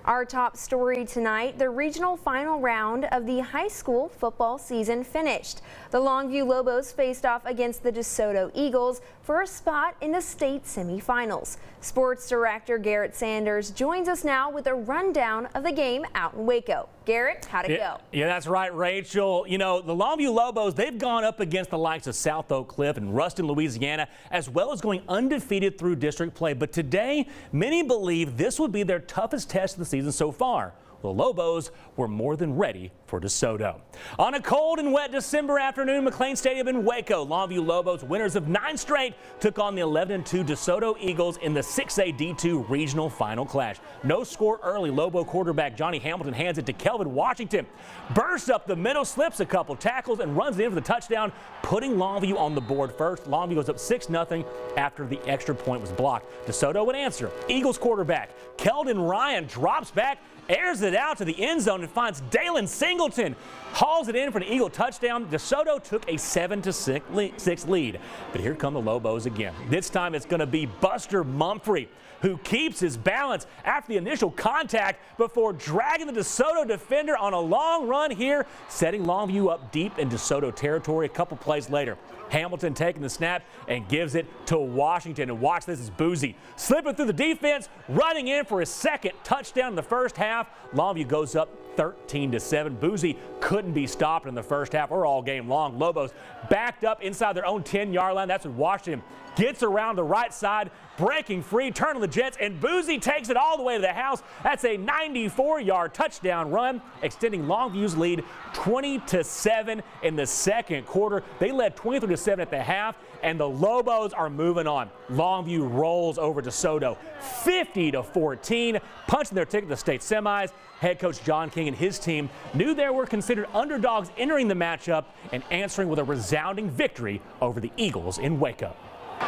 Our top story tonight, the regional final round of the high school football season finished. The Longview Lobos faced off against the DeSoto Eagles for a spot in the state semifinals. Sports director Garrett Sanders joins us now with a rundown of the game out in Waco. Garrett, how'd it go? Yeah, that's right, Rachel. You know, the Longview Lobos, they've gone up against the likes of South Oak Cliff and Ruston, Louisiana, as well as going undefeated through district play. But today, many believe this would be their toughest test of the season so far. The Lobos were more than ready for DeSoto. On a cold and wet December afternoon, McLean Stadium in Waco, Longview Lobos, winners of 9 straight, took on the 11-2 DeSoto Eagles in the 6A D2 regional final clash. No score early. Lobo quarterback Johnny Hamilton hands it to Kelvin Washington. Bursts up the middle, slips a couple tackles, and runs it in for the touchdown, putting Longview on the board first. Longview goes up 6-0 after the extra point was blocked. DeSoto would answer. Eagles quarterback Keldon Ryan drops back, airs it out to the end zone and finds Dalen Singleton. Hauls it in for an Eagle touchdown. DeSoto took a 7-6 lead. But here come the Lobos again. This time it's going to be Buster Mumphrey, who keeps his balance after the initial contact before dragging the DeSoto defender on a long run here, setting Longview up deep in DeSoto territory. A couple plays later, Hamilton taking the snap and gives it to Washington. And watch this, is Boozy slipping through the defense, running in for his second touchdown in the first half. Longview goes up 13-7. Boozy couldn't be stopped in the first half or all game long. Lobos backed up inside their own 10-yard line. That's when Washington gets around the right side, breaking free, turning the Jets, and Boozy takes it all the way to the house. That's a 94-yard touchdown run, extending Longview's lead 20-7 in the second quarter. They led 23-7 at the half, and the Lobos are moving on. Longview rolls over DeSoto 50-14, punching their ticket to the state semis. Head coach John King and his team knew they were considered underdogs entering the matchup and answering with a resounding victory over the Eagles in Waco.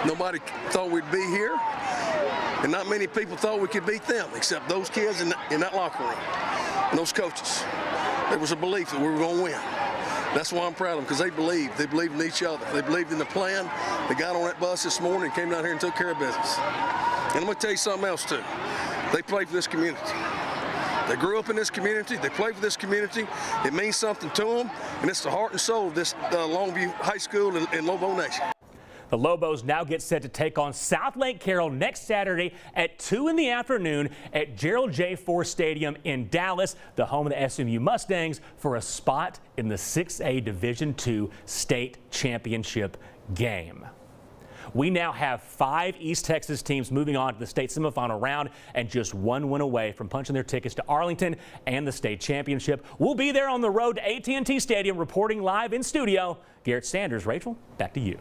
Nobody thought we'd be here, and not many people thought we could beat them, except those kids in that locker room and those coaches. There was a belief that we were going to win. That's why I'm proud of them, because they believed. They believed in each other. They believed in the plan. They got on that bus this morning and came down here and took care of business. And I'm going to tell you something else, too. They played for this community. They grew up in this community. They play for this community. It means something to them, and it's the heart and soul of this Longview High School and Lobo Nation. The Lobos now get set to take on South Lake Carroll next Saturday at 2 in the afternoon at Gerald J. Ford Stadium in Dallas, the home of the SMU Mustangs, for a spot in the 6A Division II state championship game. We now have 5 East Texas teams moving on to the state semifinal round and just 1 win away from punching their tickets to Arlington and the state championship. We'll be there on the road to AT&T Stadium, reporting live in studio. Garrett Sanders, Rachel, back to you.